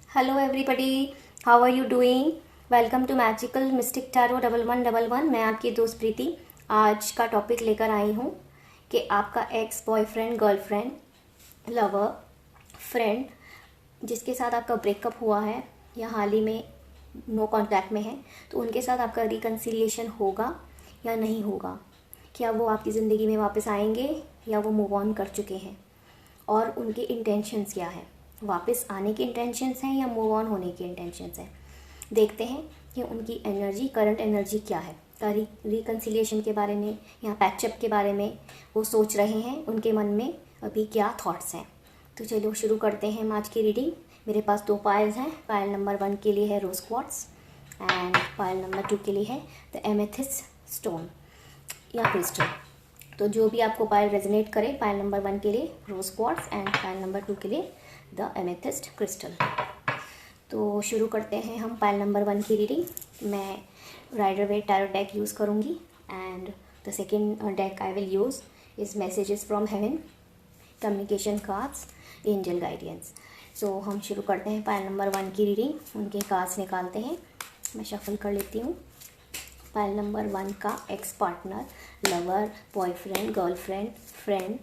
Hello everybody, how are you doing. Welcome to magical mystic tarot 1111। मैं आपकी दोस्त प्रीति आज का टॉपिक लेकर आई हूँ कि आपका ex boyfriend, girlfriend, lover, friend जिसके साथ आपका ब्रेकअप हुआ है या हाल ही में नो कांटेक्ट में है, तो उनके साथ आपका रिकन्सिलिएशन होगा या नहीं होगा। क्या वो आपकी ज़िंदगी में वापस आएंगे या वो मूव ऑन कर चुके हैं, और उनके इंटेंशंस क्या है। वापस आने के इंटेंशंस हैं या मूव ऑन होने के इंटेंशंस हैं। देखते हैं कि उनकी एनर्जी, करंट एनर्जी क्या है। रिकन्सिलिएशन के बारे में या पैचअप के बारे में वो सोच रहे हैं, उनके मन में अभी क्या थॉट्स हैं। तो चलो शुरू करते हैं हम आज की रीडिंग। मेरे पास 2 पायल्स हैं। पायल नंबर 1 के लिए है rose quartz and pile number 2 के लिए है द एमेथिस्ट स्टोन या क्रिस्टल। तो जो भी आपको पायल रेजोनेट करे, पायल नंबर 1 के लिए rose quartz and pile number 2 के लिए द एमेथिस्ट क्रिस्टल। तो शुरू करते हैं हम पायल नंबर 1 की रीडिंग। मैं Rider Waite tarot deck use करूँगी and the second deck I will use is messages from heaven, communication cards, angel guidance. So हम शुरू करते हैं पायल नंबर 1 की रीडिंग। उनके कार्ड्स निकालते हैं। मैं शफल कर लेती हूँ। पायल नंबर 1 का ex partner, lover, boyfriend, girlfriend, friend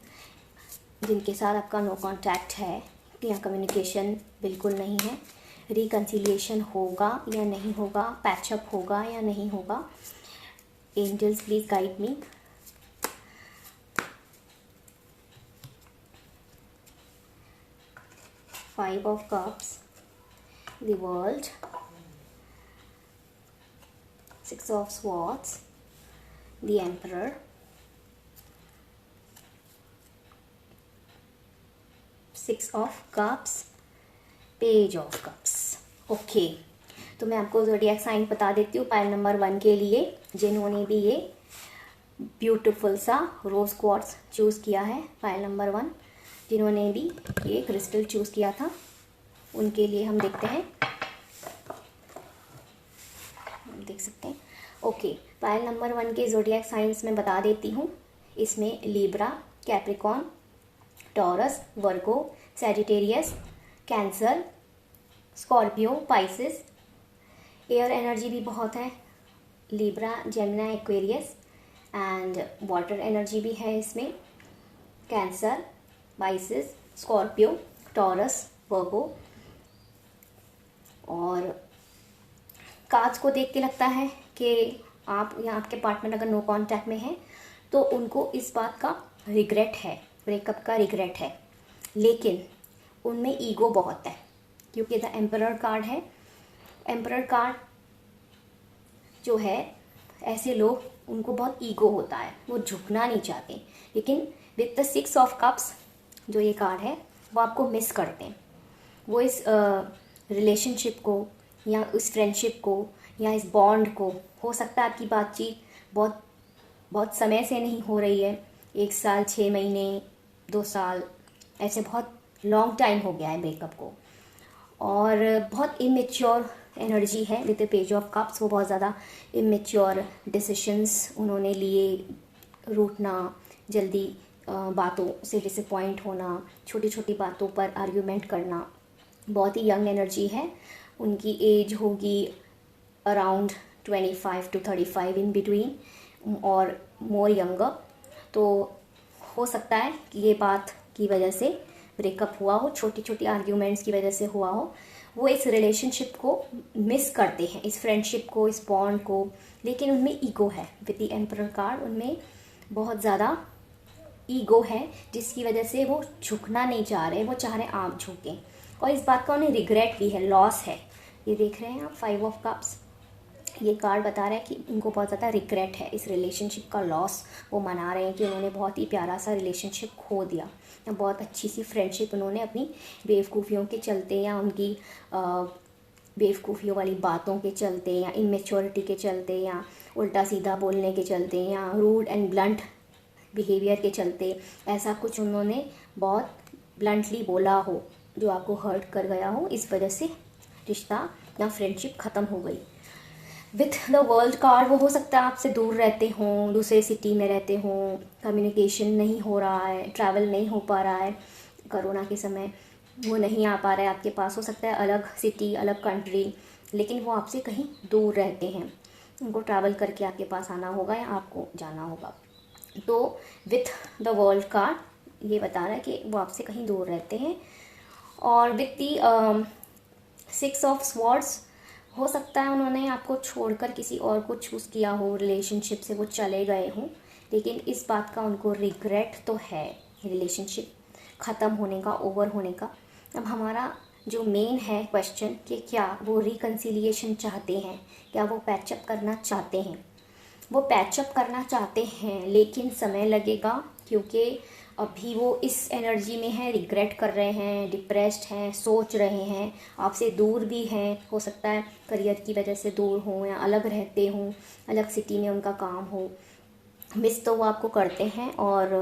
जिनके साथ आपका नो कांटेक्ट है या कम्युनिकेशन बिल्कुल नहीं है। रिकन्सिलिएशन होगा या नहीं होगा, पैचअप होगा या नहीं होगा। Angels please guide me. Five of cups, the world, 6 of swords, the emperor, 6 of cups, page of cups। Okay, तो मैं आपको ज़ोडिएक साइन बता देती हूँ पायल नंबर 1 के लिए, जिन्होंने भी ये ब्यूटीफुल सा रोज क्वार्ट्स चूज़ किया है। पायल नंबर 1 जिन्होंने भी ये क्रिस्टल चूज़ किया था, उनके लिए हम देखते हैं, देख सकते हैं। ओके, पायल नंबर 1 के ज़ोडिएक साइंस में बता देती हूँ। इसमें Libra, Capricorn, Taurus, Virgo, Sagittarius, Cancer, Scorpio, Pisces. Air energy भी बहुत है, Libra, Gemini, Aquarius and water energy भी है इसमें, Cancer, Pisces, Scorpio, Taurus, Virgo. और कार्ड्स को देख के लगता है कि आप या आपके पार्टनर अगर नो कांटेक्ट में है तो उनको इस बात का रिग्रेट है, ब्रेकअप का रिग्रेट है, लेकिन उनमें ईगो बहुत है क्योंकि द एम्परर कार्ड है। एम्परर कार्ड जो है, ऐसे लोग, उनको बहुत ईगो होता है, वो झुकना नहीं चाहते, लेकिन विद द 6 ऑफ कप्स जो ये कार्ड है, वो आपको मिस करते हैं। वो इस रिलेशनशिप को या इस फ्रेंडशिप को या इस बॉन्ड को, हो सकता है आपकी बातचीत बहुत बहुत समय से नहीं हो रही है, 1 साल, 6 महीने, 2 साल, ऐसे बहुत लॉन्ग टाइम हो गया है ब्रेकअप को। और बहुत इमेच्योर एनर्जी है with the page of cups. वो बहुत ज़्यादा इमेच्योर डिसीशंस उन्होंने लिए, रूठना, जल्दी बातों से डिसअपॉइंट होना, छोटी छोटी बातों पर आर्ग्यूमेंट करना। बहुत ही यंग एनर्जी है। उनकी एज होगी अराउंड 25 to 35 इन बिटवीन और मोर यंगर। तो हो सकता है कि ये बात की वजह से ब्रेकअप हुआ हो, छोटी छोटी आर्ग्यूमेंट्स की वजह से हुआ हो। वो इस रिलेशनशिप को मिस करते हैं, इस फ्रेंडशिप को, इस बॉन्ड को, लेकिन उनमें ईगो है। विद द एम्परर कार्ड उनमें बहुत ज़्यादा ईगो है, जिसकी वजह से वो झुकना नहीं चाह रहे, वो चाह रहे हैं आप झुकें। और इस बात का उन्हें रिग्रेट भी है, लॉस है। ये देख रहे हैं आप, 5 ऑफ कप्स। ये कार्ड बता रहा है कि उनको बहुत ज़्यादा रिग्रेट है, इस रिलेशनशिप का लॉस वो मना रहे हैं कि उन्होंने बहुत ही प्यारा सा रिलेशनशिप खो दिया, या बहुत अच्छी सी फ्रेंडशिप उन्होंने अपनी बेवकूफ़ियों के चलते या उनकी बेवकूफ़ियों वाली बातों के चलते या इमेच्योरिटी के चलते या उल्टा सीधा बोलने के चलते या रूड एंड ब्लंट बिहेवियर के चलते, ऐसा कुछ उन्होंने बहुत ब्लंटली बोला हो जो आपको हर्ट कर गया हो, इस वजह से रिश्ता या फ्रेंडशिप ख़त्म हो गई। विथ द वर्ल्ड कार्ड वो हो सकता है आपसे दूर रहते हों, दूसरे सिटी में रहते हों, कम्युनिकेशन नहीं हो रहा है, ट्रैवल नहीं हो पा रहा है कोरोना के समय, वो नहीं आ पा रहा है आपके पास, हो सकता है अलग सिटी, अलग कंट्री, लेकिन वो आपसे कहीं दूर रहते हैं, उनको ट्रैवल करके आपके पास आना होगा या आपको जाना होगा। तो विथ द वर्ल्ड कार्ड ये बता रहा है कि वो आपसे कहीं दूर रहते हैं। और विथ दी 6 ऑफ स्वॉर्ड्स, हो सकता है उन्होंने आपको छोड़कर किसी और को चूज़ किया हो, रिलेशनशिप से वो चले गए हों, लेकिन इस बात का उनको रिग्रेट तो है, रिलेशनशिप ख़त्म होने का, ओवर होने का। अब हमारा जो मेन है क्वेश्चन कि क्या वो रिकन्सिलिएशन चाहते हैं, क्या वो पैचअप करना चाहते हैं। वो पैचअप करना चाहते हैं, लेकिन समय लगेगा, क्योंकि अभी वो इस एनर्जी में है, रिग्रेट कर रहे हैं, डिप्रेस्ड हैं, सोच रहे हैं, आपसे दूर भी हैं, हो सकता है करियर की वजह से दूर हों या अलग रहते हों, अलग सिटी में उनका काम हो। मिस तो वो आपको करते हैं और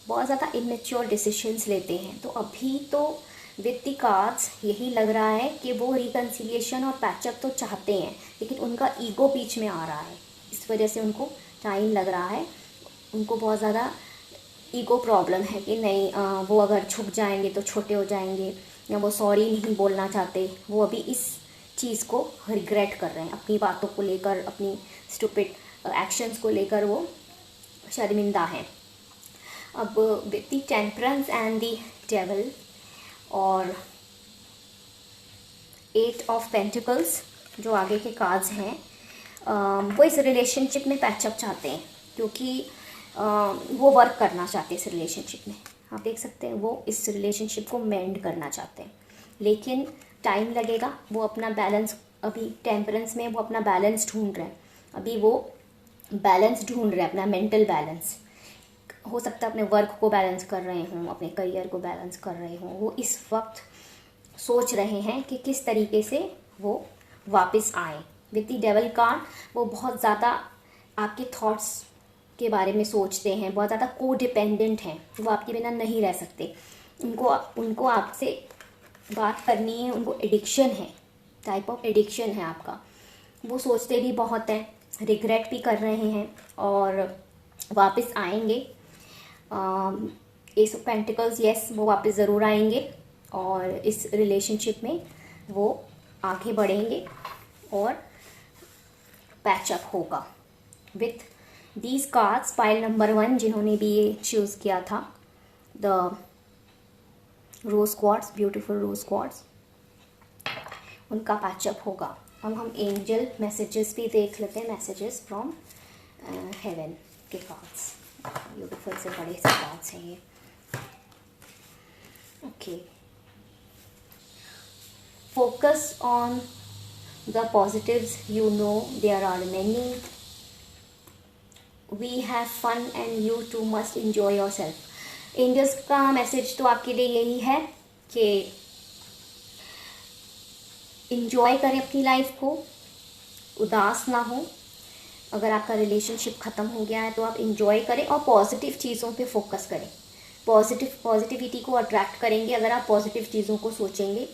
बहुत ज़्यादा इमेच्योर डिसीजंस लेते हैं। तो अभी तो विद द कार्ड्स यही लग रहा है कि वो रिकन्सिलिएशन और पैचअप तो चाहते हैं, लेकिन उनका ईगो बीच में आ रहा है, इस वजह से उनको टाइम लग रहा है। उनको बहुत ज़्यादा ईगो प्रॉब्लम है कि नहीं, वो अगर झुक जाएंगे तो छोटे हो जाएंगे, या वो सॉरी नहीं बोलना चाहते। वो अभी इस चीज़ को रिग्रेट कर रहे हैं, अपनी बातों को लेकर, अपनी स्टूपिड एक्शंस को लेकर वो शर्मिंदा हैं। अब the temperance and the devil और 8 ऑफ पेंटिकल्स जो आगे के कार्ड्स हैं, वो इस रिलेशनशिप में पैचअप चाहते हैं, क्योंकि वो वर्क करना चाहते हैं इस रिलेशनशिप में। आप देख सकते हैं वो इस रिलेशनशिप को मेंड करना चाहते हैं, लेकिन टाइम लगेगा। वो अपना बैलेंस, अभी टेम्परेंस में वो अपना बैलेंस ढूंढ रहे हैं, अभी वो बैलेंस ढूंढ रहे हैं, अपना मेंटल बैलेंस। हो सकता है अपने वर्क को बैलेंस कर रहे हों, अपने करियर को बैलेंस कर रहे हों। वो इस वक्त सोच रहे हैं कि किस तरीके से वो वापस आए। विद द डेविल कार्ड वो बहुत ज़्यादा आपके थॉट्स के बारे में सोचते हैं, बहुत ज़्यादा को डिपेंडेंट हैं, वो आपके बिना नहीं रह सकते। उनको आपसे बात करनी है, उनको एडिक्शन है, टाइप ऑफ एडिक्शन है आपका। वो सोचते भी बहुत हैं, रिग्रेट भी कर रहे हैं और वापस आएंगे। एस ऑफ पेंटिकल्स, यस, वो वापस ज़रूर आएंगे और इस रिलेशनशिप में वो आगे बढ़ेंगे और पैचअप होगा। With these cards, pile number 1 जिन्होंने भी ये चूज़ किया था, the rose quartz, beautiful rose quartz, उनका पैचअप होगा। अब हम एंजल मैसेजेस भी देख लेते हैं, मैसेजेस फ्रॉम हेवन के कार्ड्स। ब्यूटीफुल से बड़े से कार्ड्स हैं ये। Okay, focus on the positives, you know there are many, we have fun and you too must enjoy yourself। एंजल्स का मैसेज तो आपके लिए यही है कि इंजॉय करें अपनी लाइफ को, उदास ना हो। अगर आपका रिलेशनशिप ख़त्म हो गया है तो आप इंजॉय करें और पॉजिटिव चीज़ों पे फोकस करें। पॉजिटिविटी को अट्रैक्ट करेंगे अगर आप पॉजिटिव चीज़ों को सोचेंगे,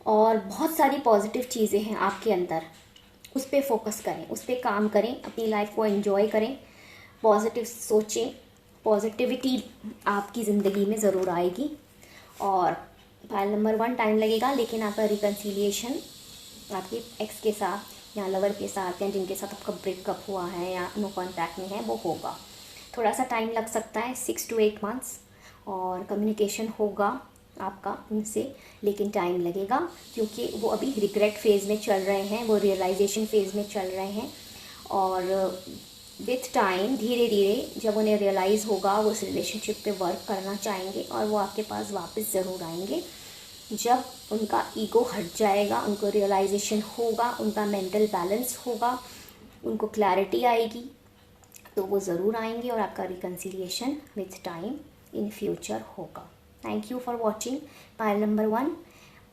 और बहुत सारी पॉजिटिव चीज़ें हैं आपके अंदर, उस पर फोकस करें, उस पर काम करें, अपनी लाइफ को एंजॉय करें, पॉजिटिव सोचें। पॉजिटिविटी आपकी ज़िंदगी में ज़रूर आएगी। और फाइल नंबर 1 टाइम लगेगा, लेकिन आपका रिकन्सिलिएशन आपके एक्स के साथ या लवर के साथ या जिनके साथ आपका ब्रेकअप हुआ है या नो कॉन्टैक्ट में है, वो होगा। थोड़ा सा टाइम लग सकता है, 6 to 8 months, और कम्युनिकेशन होगा आपका उनसे, लेकिन टाइम लगेगा, क्योंकि वो अभी रिग्रेट फेज़ में चल रहे हैं, वो रियलाइजेशन फेज़ में चल रहे हैं। और विथ टाइम, धीरे धीरे जब उन्हें रियलाइज़ होगा, वो उस रिलेशनशिप पे वर्क करना चाहेंगे और वो आपके पास वापस ज़रूर आएंगे। जब उनका ईगो हट जाएगा, उनको रियलाइजेशन होगा, उनका मेंटल बैलेंस होगा, उनको क्लैरिटी आएगी, तो वो ज़रूर आएंगे और आपका reconciliation with time in future होगा। Thank you for watching pile number 1।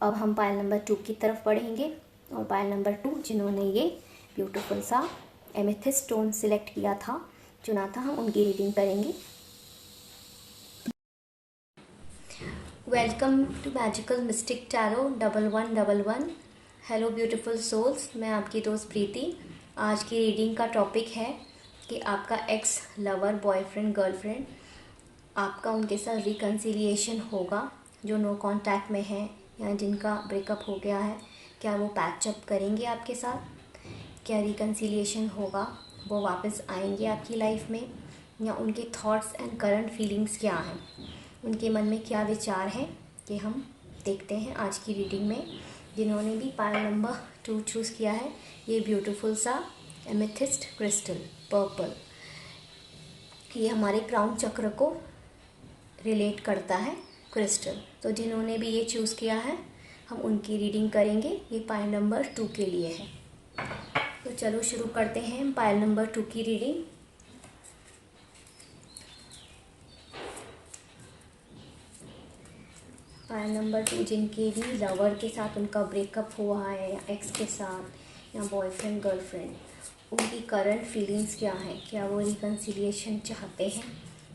अब हम पायल नंबर 2 की तरफ बढ़ेंगे, और पायल नंबर 2 जिन्होंने ये ब्यूटीफुल सा एमेथिस्ट स्टोन सिलेक्ट किया था, चुना था, हम उनकी रीडिंग करेंगे। Welcome to magical mystic tarot 1111। Hello beautiful souls, मैं आपकी दोस्त प्रीति। आज की रीडिंग का टॉपिक है कि आपका एक्स लवर, बॉयफ्रेंड, गर्लफ्रेंड, आपका उनके साथ रिकन्सिलिएशन होगा, जो नो कांटेक्ट में हैं या जिनका ब्रेकअप हो गया है, क्या वो पैचअप करेंगे आपके साथ? क्या रिकन्सिलिएशन होगा? वो वापस आएंगे आपकी लाइफ में? या उनके थॉट्स एंड करंट फीलिंग्स क्या हैं, उनके मन में क्या विचार हैं, कि हम देखते हैं आज की रीडिंग में। जिन्होंने भी पायल नंबर 2 चूज़ किया है, ये ब्यूटीफुल सा एमेथिस्ट क्रिस्टल पर्पल, ये हमारे क्राउन चक्र को रिलेट करता है क्रिस्टल। तो जिन्होंने भी ये चूज़ किया है, हम उनकी रीडिंग करेंगे। ये पायल नंबर 2 के लिए है। तो चलो शुरू करते हैं पायल नंबर 2 की रीडिंग। पायल नंबर 2, जिनके भी लवर के साथ उनका ब्रेकअप हुआ है, या एक्स के साथ, या बॉयफ्रेंड गर्लफ्रेंड, उनकी करंट फीलिंग्स क्या हैं? क्या वो रिकन्सिलिएशन चाहते हैं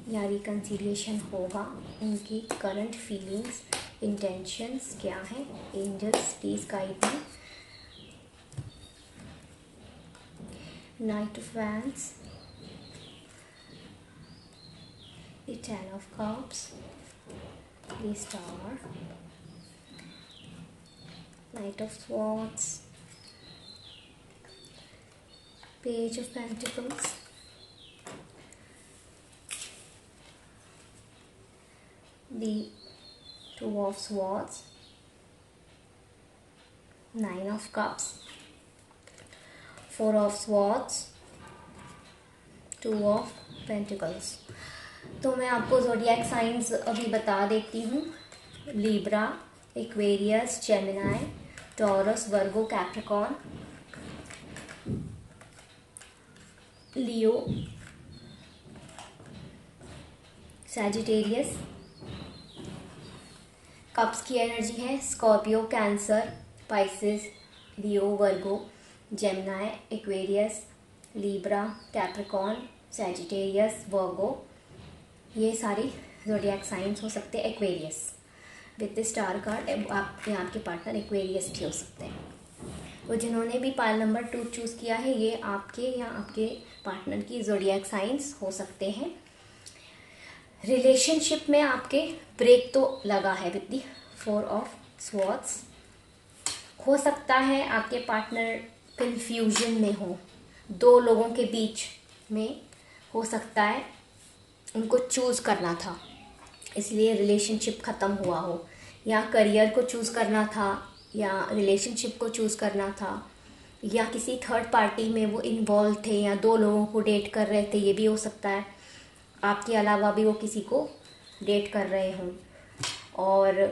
या रिकन्सिलिएशन होगा? उनकी करंट फीलिंग्स, इंटेंशंस क्या हैं? Angels please guide me. Knight of wands, the Ten of Cups, the Star, Knight of Swords, Page of Pentacles, the Two of Swords, Nine of Cups, Four of Swords, Two of Pentacles। तो मैं आपको zodiac science अभी बता देती हूँ। Libra, Aquarius, Gemini, Taurus, Virgo, Capricorn, Leo, Sagittarius. Cups की energy है Scorpio, Cancer, Pisces, Leo, Virgo, Gemini, Aquarius, Libra, Capricorn, Sagittarius, Virgo, ये सारी ज़ोडिएक साइंस हो सकते हैं। Aquarius with the star card, आप या आपके पार्टनर एक्वेरियस भी हो सकते हैं। तो जिन्होंने भी पायल नंबर 2 चूज़ किया है, ये आपके या आपके पार्टनर की ज़ोडिएक साइंस हो सकते हैं। रिलेशनशिप में आपके ब्रेक तो लगा है विद द 4 ऑफ स्वॉर्ड्स। हो सकता है आपके पार्टनर कन्फ्यूजन में हो, दो लोगों के बीच में हो सकता है उनको चूज़ करना था, इसलिए रिलेशनशिप ख़त्म हुआ हो, या करियर को चूज़ करना था, या रिलेशनशिप को चूज़ करना था, या किसी थर्ड पार्टी में वो इन्वॉल्व थे, या दो लोगों को डेट कर रहे थे, ये भी हो सकता है। आपके अलावा भी वो किसी को डेट कर रहे हों और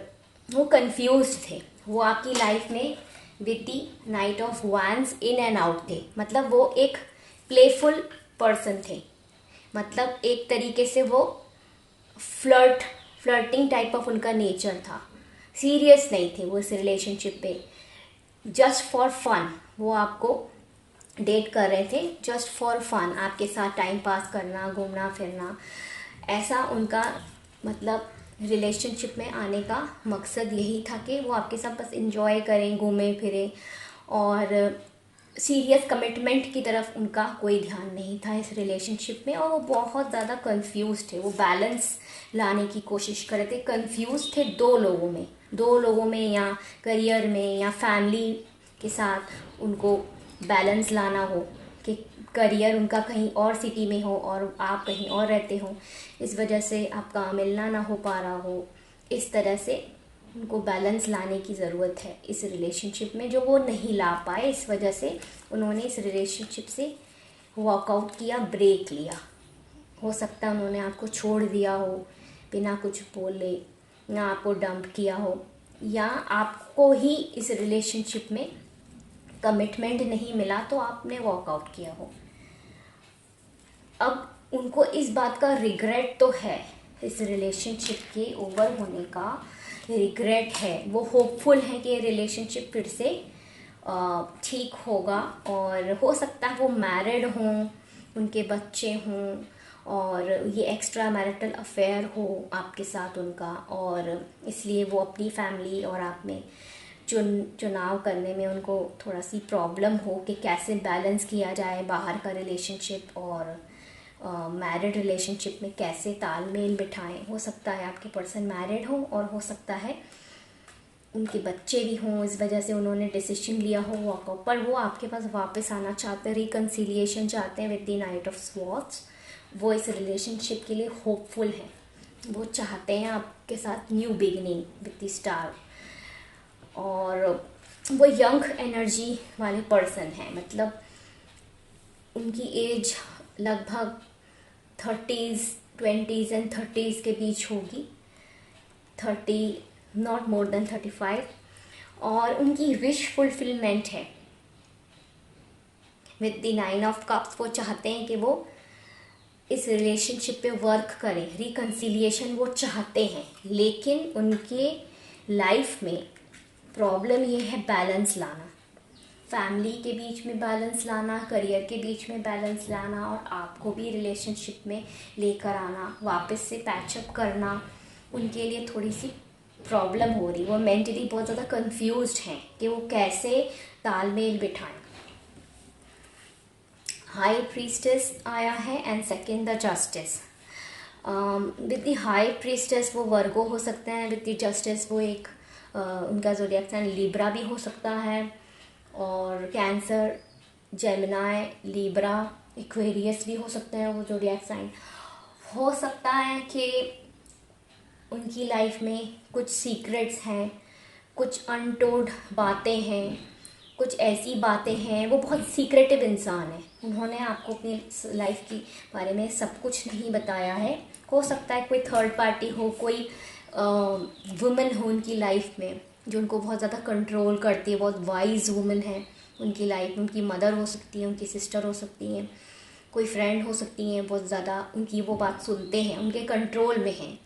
वो कंफ्यूज थे। वो आपकी लाइफ में with the night of wands in and out थे, मतलब वो एक प्लेफुल पर्सन थे, मतलब एक तरीके से वो फ्लर्टिंग टाइप ऑफ उनका नेचर था। सीरियस नहीं थे वो इस रिलेशनशिप पे, जस्ट फॉर फन वो आपको डेट कर रहे थे, जस्ट फॉर फन, आपके साथ टाइम पास करना, घूमना फिरना, ऐसा उनका मतलब रिलेशनशिप में आने का मकसद यही था कि वो आपके साथ बस एंजॉय करें, घूमें फिरें, और सीरियस कमिटमेंट की तरफ उनका कोई ध्यान नहीं था इस रिलेशनशिप में। और वो बहुत ज़्यादा कंफ्यूज थे, वो बैलेंस लाने की कोशिश कर रहे थे। कंफ्यूज थे दो लोगों में, या करियर में या फैमिली के साथ उनको बैलेंस लाना हो, कि करियर उनका कहीं और सिटी में हो और आप कहीं और रहते हो, इस वजह से आपका मिलना ना हो पा रहा हो। इस तरह से उनको बैलेंस लाने की ज़रूरत है इस रिलेशनशिप में, जो वो नहीं ला पाए। इस वजह से उन्होंने इस रिलेशनशिप से वॉकआउट किया, ब्रेक लिया। हो सकता है उन्होंने आपको छोड़ दिया हो बिना कुछ बोले, ना आपको डंप किया हो, या आपको ही इस रिलेशनशिप में कमिटमेंट नहीं मिला तो आपने वॉकआउट किया हो। अब उनको इस बात का रिग्रेट तो है, इस रिलेशनशिप के ओवर होने का रिग्रेट है। वो होपफुल है कि ये रिलेशनशिप फिर से ठीक होगा, और हो सकता है वो मैरिड हों, उनके बच्चे हों, और ये एक्स्ट्रा मैरिटल अफेयर हो आपके साथ उनका, और इसलिए वो अपनी फैमिली और आप में चुनाव करने में उनको थोड़ा सी प्रॉब्लम हो कि कैसे बैलेंस किया जाए बाहर का रिलेशनशिप और मैरिड रिलेशनशिप में कैसे तालमेल बिठाएं। हो सकता है आपके पर्सन मैरिड हो और हो सकता है उनके बच्चे भी हों, इस वजह से उन्होंने डिसीजन लिया हो वॉकआउट, पर वो आपके पास वापस आना चाहते हैं, रिकन्सिलिएशन चाहते हैं with the night of swords. वो इस रिलेशनशिप के लिए होपफुल हैं, वो चाहते हैं आपके साथ new beginning with the star. और वो यंग एनर्जी वाले पर्सन हैं, मतलब उनकी एज लगभग 30s 20s एंड 30s के बीच होगी, 30 नॉट मोर देन 35। और उनकी विश फुलफिलमेंट है विद द 9 ऑफ कप्स। वो चाहते हैं कि वो इस रिलेशनशिप पे वर्क करें, रिकन्सिलिएशन वो चाहते हैं, लेकिन उनके लाइफ में प्रॉब्लम ये है बैलेंस लाना, फैमिली के बीच में बैलेंस लाना, करियर के बीच में बैलेंस लाना, और आपको भी रिलेशनशिप में लेकर आना, वापस से पैचअप करना। उनके लिए थोड़ी सी प्रॉब्लम हो रही, वो मेंटली बहुत ज़्यादा कंफ्यूज्ड हैं कि वो कैसे तालमेल बिठाएं। हाई प्रीस्टेस आया है and second the justice. With the high priestess वो वर्गो हो सकते हैं, विद द जस्टिस वो एक उनका ज़ोडिएक साइन लिब्रा भी हो सकता है, और कैंसर, जेमिनाई, लिब्रा, एक्वेरियस भी हो सकते हैं वो ज़ोडिएक साइन। हो सकता है कि उनकी लाइफ में कुछ सीक्रेट्स हैं, कुछ अनटोल्ड बातें हैं, कुछ ऐसी बातें हैं, वो बहुत सीक्रेटिव इंसान है, उन्होंने आपको अपनी लाइफ के बारे में सब कुछ नहीं बताया है। हो सकता है कोई थर्ड पार्टी हो, कोई वुमेन हो उनकी लाइफ में जो उनको बहुत ज़्यादा कंट्रोल करती है, बहुत वाइज वुमेन है उनकी लाइफ में। उनकी मदर हो सकती है, उनकी सिस्टर हो सकती हैं, कोई फ्रेंड हो सकती हैं, बहुत ज़्यादा उनकी वो बात सुनते हैं, उनके कंट्रोल में हैं।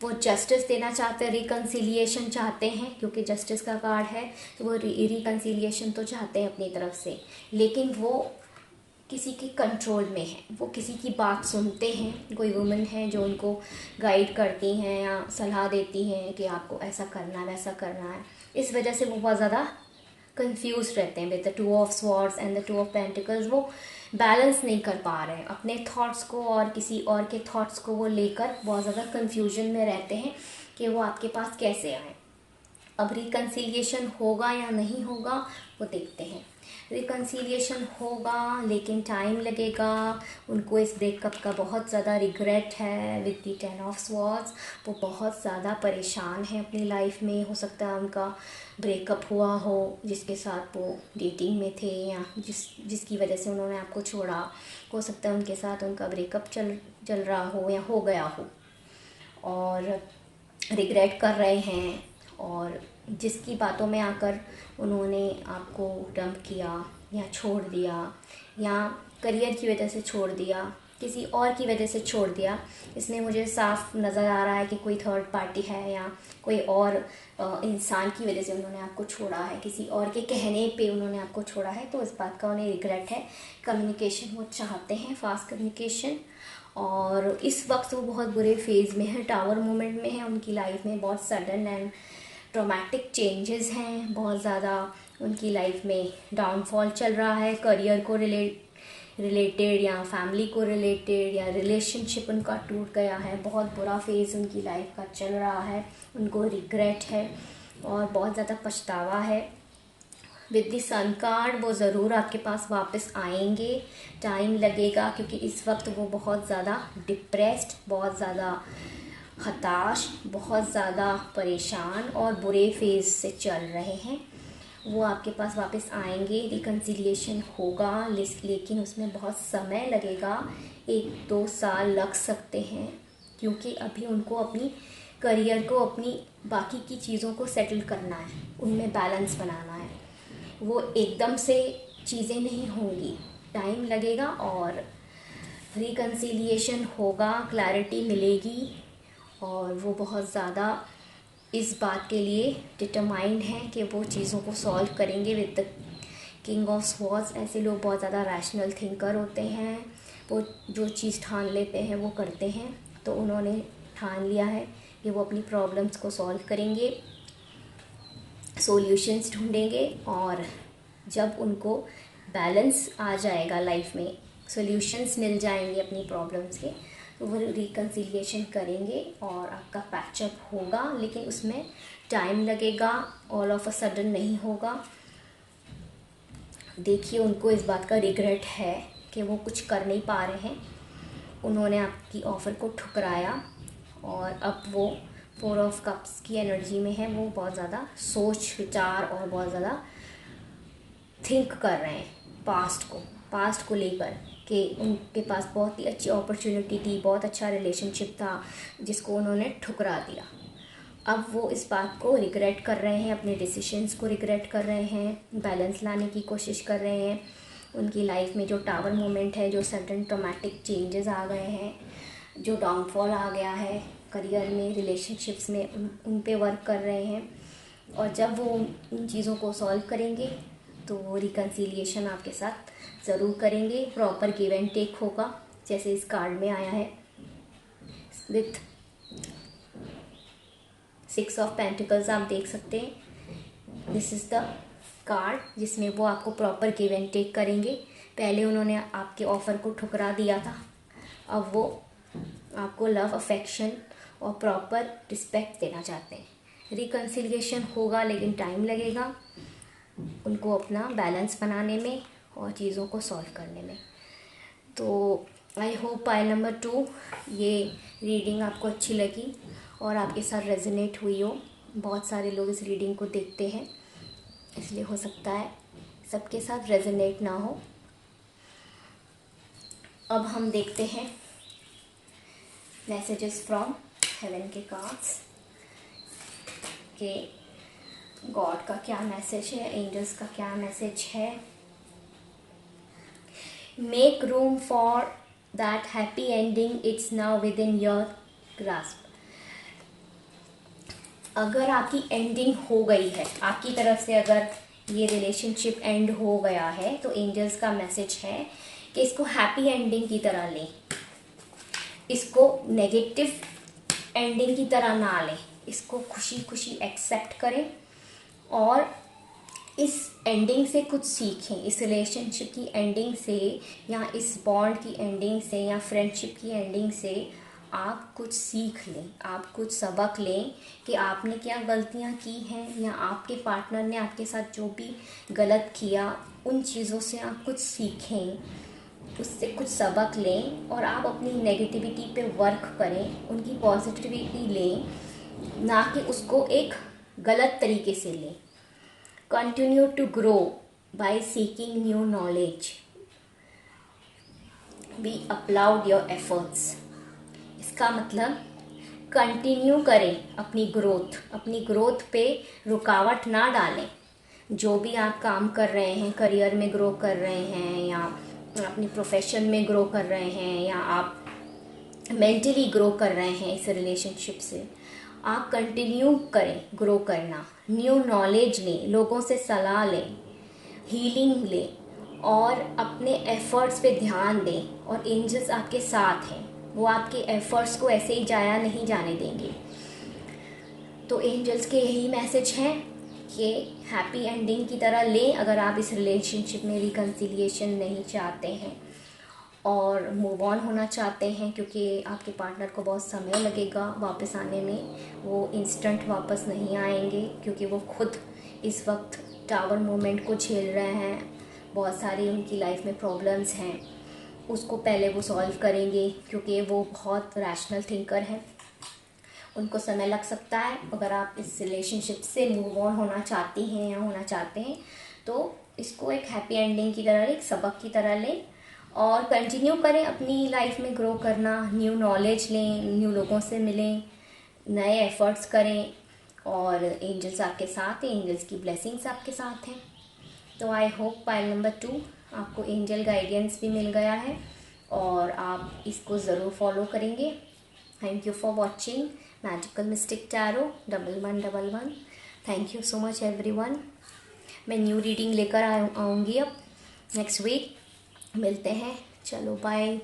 वो जस्टिस देना चाहते हैं, रिकन्सिलिएशन चाहते हैं, क्योंकि जस्टिस का कार्ड है तो वो रिकन्सिलिएशन तो चाहते हैं अपनी तरफ से, लेकिन वो किसी के कंट्रोल में है, वो किसी की बात सुनते हैं। कोई वुमेन है जो उनको गाइड करती हैं या सलाह देती हैं कि आपको ऐसा करना है, वैसा करना है, इस वजह से वो बहुत ज़्यादा कंफ्यूज रहते हैं with the 2 of swords and the 2 of pentacles. वो बैलेंस नहीं कर पा रहे हैं अपने थॉट्स को और किसी और के थॉट्स को, वो लेकर बहुत ज़्यादा कंफ्यूजन में रहते हैं कि वो आपके पास कैसे आए। अब रिकन्सिलिएशन होगा या नहीं होगा वो देखते हैं। रिकन्सिलिएशन होगा लेकिन टाइम लगेगा, उनको इस ब्रेकअप का बहुत ज़्यादा रिग्रेट है विद द 10 ऑफ स्वॉर्ड्स। वो बहुत ज़्यादा परेशान है अपनी लाइफ में। हो सकता है उनका ब्रेकअप हुआ हो जिसके साथ वो डेटिंग में थे, या जिसकी वजह से उन्होंने आपको छोड़ा। हो सकता है उनके साथ उनका ब्रेकअप चल रहा हो या हो गया हो और रिग्रेट कर रहे हैं, और जिसकी बातों में आकर उन्होंने आपको डंप किया या छोड़ दिया, या करियर की वजह से छोड़ दिया, किसी और की वजह से छोड़ दिया। इसमें मुझे साफ नज़र आ रहा है कि कोई थर्ड पार्टी है या कोई और इंसान की वजह से उन्होंने आपको छोड़ा है, किसी और के कहने पे उन्होंने आपको छोड़ा है, तो इस बात का उन्हें रिग्रेट है। कम्युनिकेशन वो चाहते हैं, फास्ट कम्युनिकेशन, और इस वक्त वो बहुत बुरे फेज़ में है, टावर मोमेंट में है उनकी लाइफ में। बहुत सडन एंड ट्रॉमेटिक चेंजेस हैं, बहुत ज़्यादा उनकी लाइफ में डाउनफॉल चल रहा है, करियर को रिलेटेड या फैमिली को रिलेटेड, या रिलेशनशिप उनका टूट गया है। बहुत बुरा फेज़ उनकी लाइफ का चल रहा है, उनको रिग्रेट है और बहुत ज़्यादा पछतावा है। विद द सन कार्ड वो ज़रूर आपके पास वापस आएंगे, टाइम लगेगा, क्योंकि इस वक्त वो बहुत ज़्यादा डिप्रेस्ड, बहुत ज़्यादा हताश, बहुत ज़्यादा परेशान और बुरे फेज़ से चल रहे हैं। वो आपके पास वापस आएंगे, रिकन्सिलिएशन होगा, लेकिन उसमें बहुत समय लगेगा, 1-2 साल लग सकते हैं, क्योंकि अभी उनको अपनी करियर को, अपनी बाकी की चीज़ों को सेटल करना है, उनमें बैलेंस बनाना है। वो एकदम से चीज़ें नहीं होंगी, टाइम लगेगा और रिकन्सिलिएशन होगा, क्लैरिटी मिलेगी, और वो बहुत ज़्यादा इस बात के लिए डिटरमाइंड हैं कि वो चीज़ों को सॉल्व करेंगे with the king of swords. ऐसे लोग बहुत ज़्यादा रैशनल थिंकर होते हैं, वो जो चीज़ ठान लेते हैं वो करते हैं, तो उन्होंने ठान लिया है कि वो अपनी प्रॉब्लम्स को सॉल्व करेंगे, सॉल्यूशंस ढूंढेंगे, और जब उनको बैलेंस आ जाएगा लाइफ में, सॉल्यूशंस मिल जाएंगे अपनी प्रॉब्लम्स के, तो वो रिकन्सिलिएशन करेंगे और आपका पैचअप होगा, लेकिन उसमें टाइम लगेगा, ऑल ऑफ अ सडन नहीं होगा। देखिए, उनको इस बात का रिग्रेट है कि वो कुछ कर नहीं पा रहे हैं, उन्होंने आपकी ऑफ़र को ठुकराया और अब वो 4 ऑफ कप्स की एनर्जी में है। वो बहुत ज़्यादा सोच विचार और बहुत ज़्यादा थिंक कर रहे हैं पास्ट को लेकर, कि उनके पास बहुत ही अच्छी अपॉर्चुनिटी थी, बहुत अच्छा रिलेशनशिप था जिसको उन्होंने ठुकरा दिया। अब वो इस बात को रिग्रेट कर रहे हैं, अपने डिसीजंस को रिग्रेट कर रहे हैं, बैलेंस लाने की कोशिश कर रहे हैं। उनकी लाइफ में जो टावर मोमेंट है, जो सडन ट्रॉमेटिक चेंजेस आ गए हैं, जो डाउनफॉल आ गया है करियर में, रिलेशनशिप्स में, उन पे वर्क कर रहे हैं। और जब वो उन चीज़ों को सॉल्व करेंगे तो वो रिकन्सिलिएशन आपके साथ ज़रूर करेंगे। प्रॉपर गिव एंड टेक होगा, जैसे इस कार्ड में आया है विथ 6 ऑफ पेंटिकल्स। आप देख सकते हैं, दिस इज़ द कार्ड जिसमें वो आपको प्रॉपर गिव एंड टेक करेंगे। पहले उन्होंने आपके ऑफ़र को ठुकरा दिया था, अब वो आपको लव, अफेक्शन और प्रॉपर रिस्पेक्ट देना चाहते हैं। रिकन्सिलिएशन होगा, लेकिन टाइम लगेगा उनको अपना बैलेंस बनाने में और चीज़ों को सॉल्व करने में। तो आई होप पाइल नंबर 2 ये रीडिंग आपको अच्छी लगी और आपके साथ रेजोनेट हुई हो। बहुत सारे लोग इस रीडिंग को देखते हैं, इसलिए हो सकता है सबके साथ रेजोनेट ना हो। अब हम देखते हैं मैसेजेस फ्रॉम हेवन के कार्ड्स के गॉड का क्या मैसेज है, एंजल्स का क्या मैसेज है। Make room for that happy ending, it's now with in your grasp. अगर आपकी एंडिंग हो गई है, आपकी तरफ से अगर ये रिलेशनशिप एंड हो गया है, तो एंजल्स का मैसेज है कि इसको हैप्पी एंडिंग की तरह लें, इसको नेगेटिव एंडिंग की तरह ना लें, इसको खुशी खुशी एक्सेप्ट करें और इस एंडिंग से कुछ सीखें। इस रिलेशनशिप की एंडिंग से या इस बॉन्ड की एंडिंग से या फ्रेंडशिप की एंडिंग से आप कुछ सीख लें, आप कुछ सबक लें कि आपने क्या गलतियां की हैं या आपके पार्टनर ने आपके साथ जो भी गलत किया, उन चीज़ों से आप कुछ सीखें, उससे कुछ सबक लें और आप अपनी नेगेटिविटी पे वर्क करें, उनकी पॉजिटिविटी लें, ना कि उसको एक गलत तरीके से लें। Continue to grow by seeking new knowledge, we applaud your efforts. इसका मतलब कंटिन्यू करें अपनी ग्रोथ पे रुकावट ना डालें। जो भी आप काम कर रहे हैं, करियर में ग्रो कर रहे हैं या अपनी प्रोफेशन में ग्रो कर रहे हैं या आप मेंटली ग्रो कर रहे हैं इस रिलेशनशिप से, आप कंटिन्यू करें ग्रो करना। न्यू नॉलेज लें, लोगों से सलाह लें, हीलिंग लें और अपने एफर्ट्स पे ध्यान दें। और एंजल्स आपके साथ हैं, वो आपके एफर्ट्स को ऐसे ही जाया नहीं जाने देंगे। तो एंजल्स के यही मैसेज हैं कि हैप्पी एंडिंग की तरह लें अगर आप इस रिलेशनशिप में रिकन्सिलिएशन नहीं चाहते हैं और मूव ऑन होना चाहते हैं, क्योंकि आपके पार्टनर को बहुत समय लगेगा वापस आने में। वो इंस्टेंट वापस नहीं आएंगे क्योंकि वो खुद इस वक्त टावर मोमेंट को झेल रहे हैं। बहुत सारी उनकी लाइफ में प्रॉब्लम्स हैं, उसको पहले वो सॉल्व करेंगे क्योंकि वो बहुत रैशनल थिंकर हैं। उनको समय लग सकता है। अगर आप इस रिलेशनशिप से मूव ऑन होना चाहती हैं या होना चाहते हैं तो इसको एक हैप्पी एंडिंग की तरह, एक सबक की तरह लें और कंटिन्यू करें अपनी लाइफ में ग्रो करना। न्यू नॉलेज लें, न्यू लोगों से मिलें, नए एफर्ट्स करें और एंजल्स आपके साथ हैं, एंजल्स की ब्लेसिंग्स आपके साथ हैं। तो आई होप पाइल नंबर 2 आपको एंजल गाइडेंस भी मिल गया है और आप इसको ज़रूर फॉलो करेंगे। Thank you for watching magical mystic tarot 1111। Thank you so much everyone. मैं न्यू रीडिंग लेकर आऊँगी अब नेक्स्ट वीक। मिलते हैं, चलो बाय।